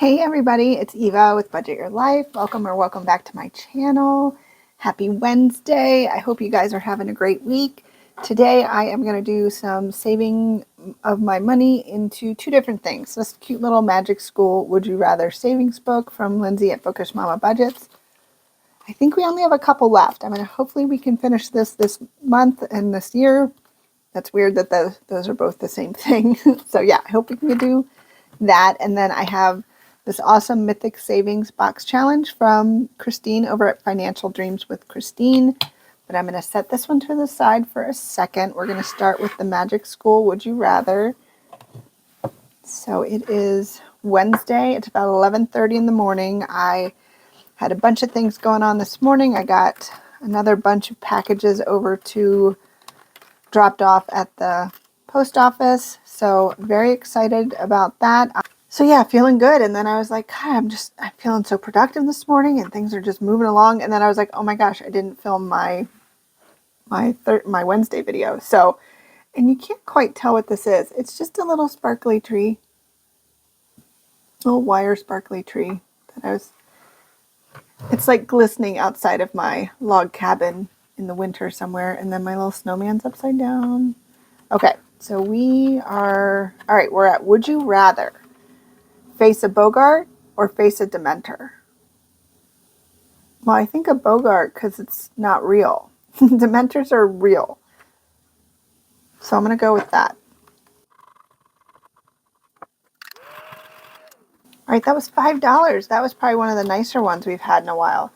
Hey everybody, it's Eva with Budget Your Life. Welcome back to my channel. Happy Wednesday. I hope you guys are having a great week. Today I am going to do some saving of my money into two different things. This cute little magic school Would You Rather savings book from Lindsay at Bookish Mama Budgets. I think we only have a couple left. Hopefully we can finish this month and this year. That's weird that those are both the same thing. So yeah, I hope we can do that. And then I have this awesome Mythic Savings Box Challenge from Christine over at Financial Dreams with Christine. But I'm going to set this one to the side for a second. We're going to start with the Magic School Would You Rather. So it is Wednesday. It's about 11:30 in the morning. I had a bunch of things going on this morning. I got another bunch of packages over to dropped off at the post office. So very excited about that. So yeah, feeling good. And then I was like, God, I'm feeling so productive this morning and things are just moving along. And then I was like, oh my gosh, I didn't film my Wednesday video. So, and you can't quite tell what this is. It's just a little sparkly tree, little wire sparkly tree it's like glistening outside of my log cabin in the winter somewhere. And then my little snowman's upside down. Okay, so all right, we're at Would You Rather. Face a Bogart or face a Dementor? Well, I think a Bogart because it's not real. Dementors are real. So I'm going to go with that. All right, that was $5. That was probably one of the nicer ones we've had in a while.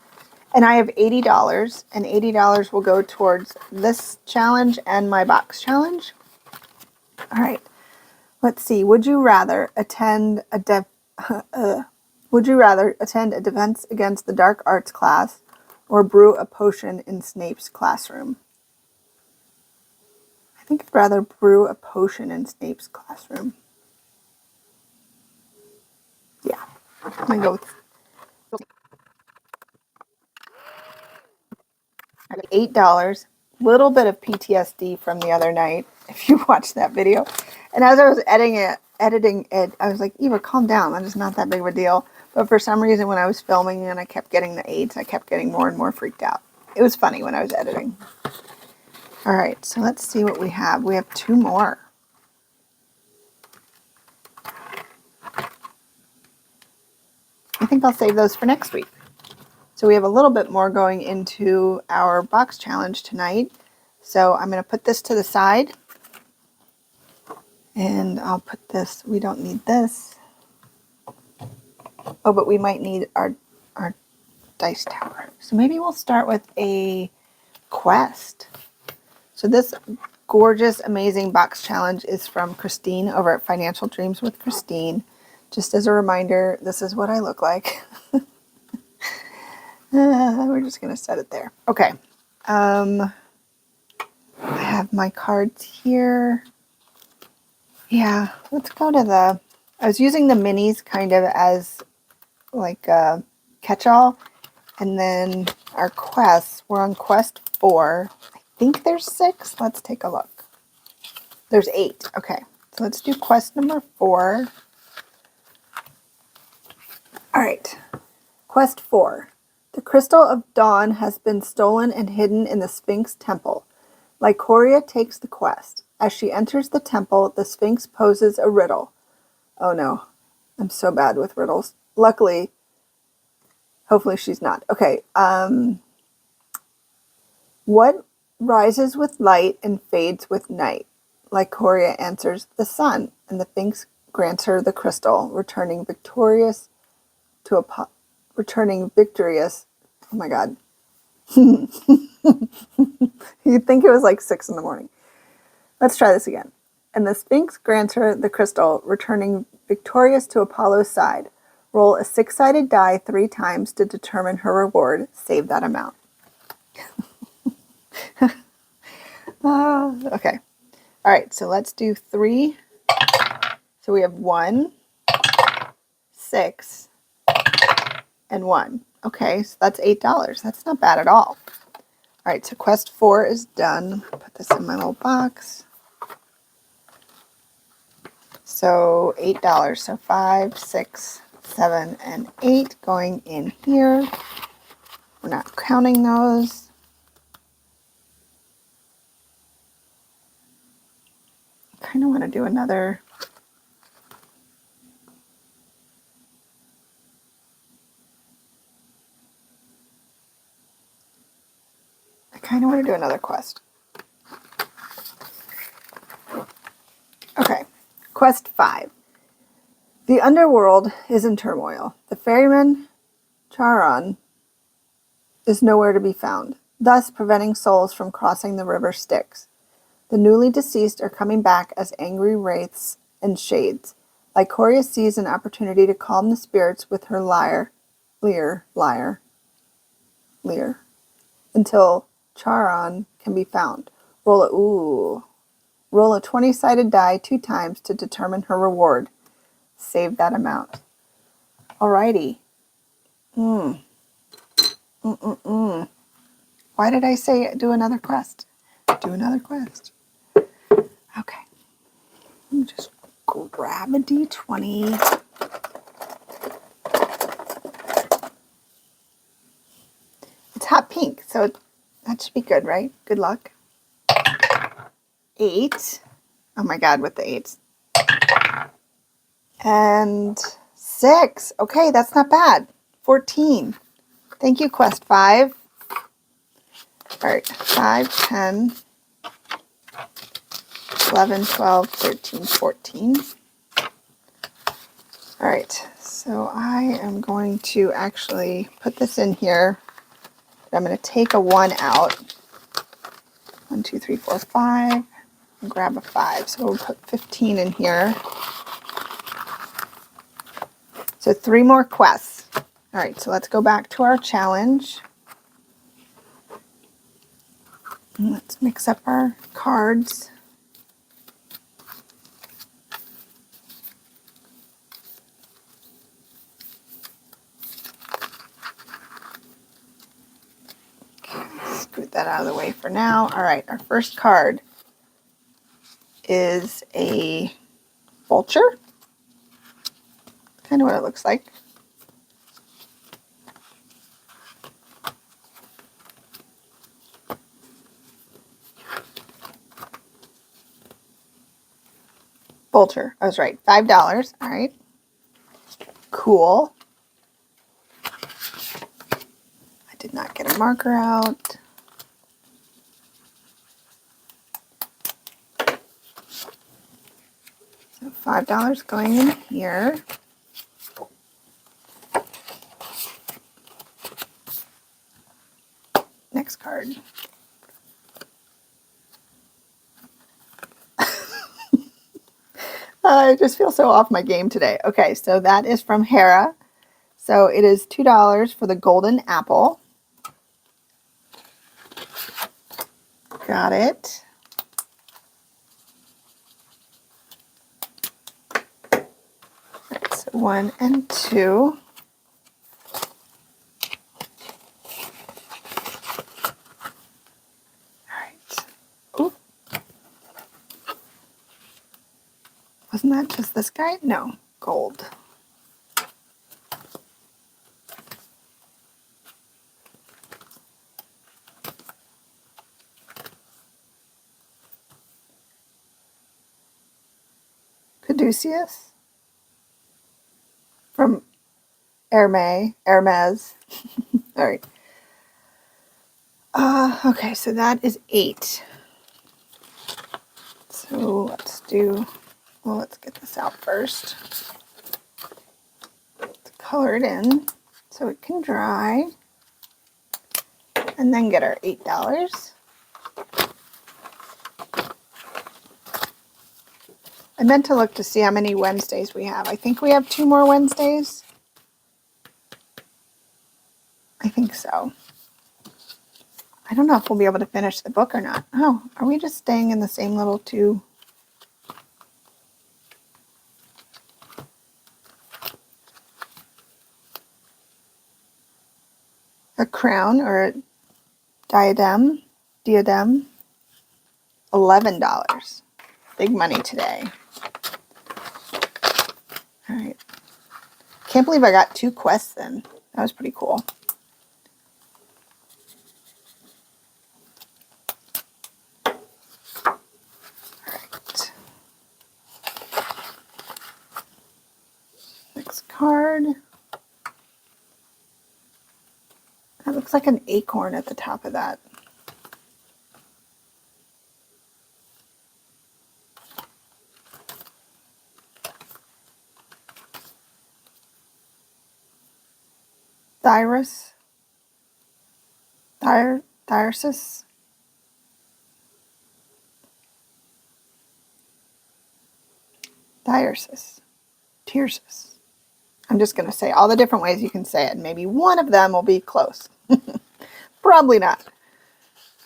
And I have $80, and $80 will go towards this challenge and my box challenge. All right, let's see. Would you rather attend a defense against the dark arts class or brew a potion in Snape's classroom? I think I'd rather brew a potion in Snape's classroom. Yeah, I'm gonna go with $8. Little bit of PTSD from the other night, if you watched that video. And as I was editing it, I was like, Eva, calm down. That is not that big of a deal. But for some reason, when I was filming and I kept getting the 8s, I kept getting more and more freaked out. It was funny when I was editing. All right, so let's see what we have. We have 2 more. I think I'll save those for next week. So we have a little bit more going into our box challenge tonight. So I'm going to put this to the side. And I'll put this, we don't need this. Oh, but we might need our dice tower. So maybe we'll start with a quest. So this gorgeous, amazing box challenge is from Christine over at Financial Dreams with Christine. Just as a reminder, this is what I look like. We're just going to set it there. Okay. I have my cards here. Yeah, let's go to I was using the minis kind of as like a catch-all. And then our quests, we're on quest 4. I think there's 6. Let's take a look. There's 8. Okay, so let's do quest number 4. All right, quest 4. The Crystal of Dawn has been stolen and hidden in the Sphinx Temple. Lycoria takes the quest. As she enters the temple, the Sphinx poses a riddle. Oh no, I'm so bad with riddles. Luckily, hopefully she's not. Okay, what rises with light and fades with night? Lycoria answers, the sun, and the Sphinx grants her the crystal, returning victorious. Oh my God. You'd think it was like 6 in the morning. Let's try this again. And the Sphinx grants her the crystal, returning victorious to Apollo's side. Roll a 6-sided die 3 times to determine her reward. Save that amount. Okay. All right, so let's do 3. So we have 1, 6, and 1. Okay, so that's $8. That's not bad at all. All right, so quest 4 is done. Put this in my little box. So $8. So 5, 6, 7 and 8 going in here. We're not counting those. I kind of want to do another. I kind of want to do another quest. Okay, quest 5. The underworld is in turmoil. The ferryman Charon is nowhere to be found, thus preventing souls from crossing the river Styx. The newly deceased are coming back as angry wraiths and shades. Lycoria sees an opportunity to calm the spirits with her lyre, until Charon can be found. Roll a 20-sided die 2 times to determine her reward. Save that amount. Alrighty. Why did I say do another quest? Do another quest. Okay. Let me just grab a D20. It's hot pink, so that should be good, right? Good luck. 8. Oh my God, with the 8s. And 6. Okay, that's not bad. 14. Thank you, quest 5. All right, 5, 10, 11, 12, 13, 14. All right, so I am going to actually put this in here. I'm going to take a 1 out. 1, 2, 3, 4, 5. And grab a 5. So we'll put 15 in here. So 3 more quests. All right, so let's go back to our challenge. And let's mix up our cards. Scoot that out of the way for now. All right, our first card is a vulture. Kind of what it looks like. Vulture. I was right. $5. All right. Cool. I did not get a marker out. So $5 going in here. Next card. I just feel so off my game today. Okay, so that is from Hera. So it is $2 for the golden apple. Got it. Right, so 1 and 2. Wasn't that just this guy? No, gold. Caduceus from Hermes. All right. Okay, so that is 8. So let's do, well, let's get this out first. Let's color it in so it can dry. And then get our $8. I meant to look to see how many Wednesdays we have. I think we have 2 more Wednesdays. I think so. I don't know if we'll be able to finish the book or not. Oh, are we just staying in the same little 2? A crown or a diadem, $11. Big money today. All right. can't believe I got 2 quests then. That was pretty cool. Alright. Next card. That looks like an acorn at the top of that. Thyrsus. Tyrsus. I'm just going to say all the different ways you can say it. Maybe one of them will be close. Probably not.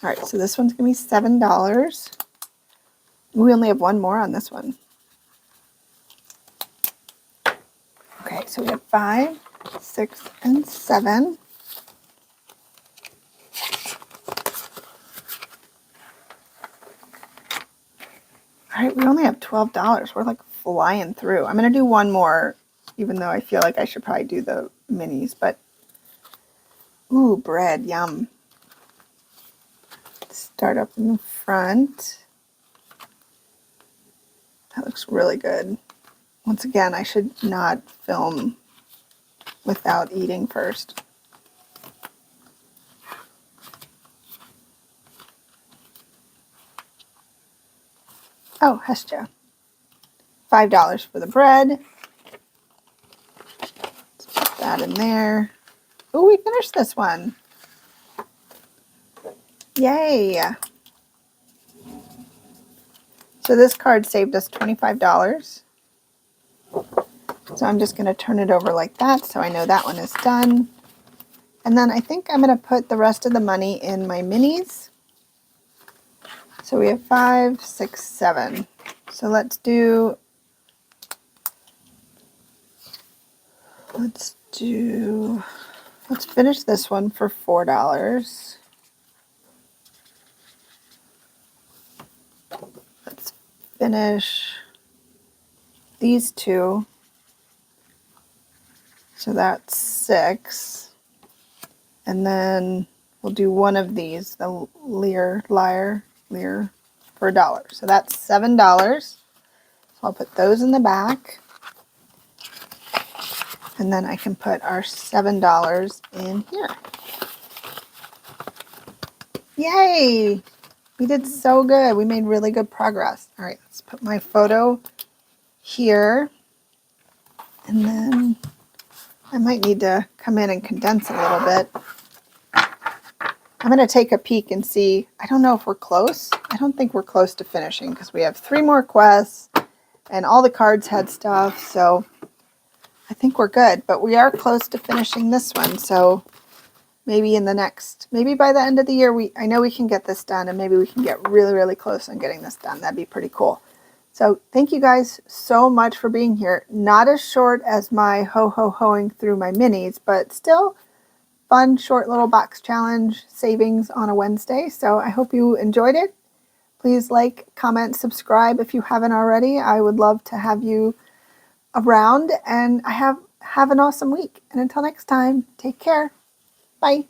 All right, so this one's going to be $7. We only have one more on this one. Okay, so we have 5, 6, and 7. All right, we only have $12. We're like flying through. I'm going to do one more, even though I feel like I should probably do the minis, but ooh, bread, yum. Start up in the front. That looks really good. Once again, I should not film without eating first. Oh, Hestia. $5 for the bread. Let's put that in there. Oh, we finished this one. Yay. So this card saved us $25. So I'm just going to turn it over like that so I know that one is done. And then I think I'm going to put the rest of the money in my minis. So we have 5, 6, 7. So let's finish this one for $4. Let's finish these 2. So that's 6. And then we'll do one of these, the Lear, for $1. So that's $7. So I'll put those in the back. And then I can put our $7 in here. Yay! We did so good. We made really good progress. All right, let's put my photo here. And then I might need to come in and condense a little bit. I'm going to take a peek and see. I don't know if we're close. I don't think we're close to finishing because we have 3 more quests and all the cards had stuff. So I think we're good, but we are close to finishing this one. So maybe maybe by the end of the year, I know we can get this done, and maybe we can get really, really close on getting this done. That'd be pretty cool. So thank you guys so much for being here. Not as short as my hoing through my minis, but still fun, short little box challenge savings on a Wednesday. So I hope you enjoyed it. Please like, comment, subscribe if you haven't already. I would love to have you around, and have an awesome week. And until next time, take care. Bye.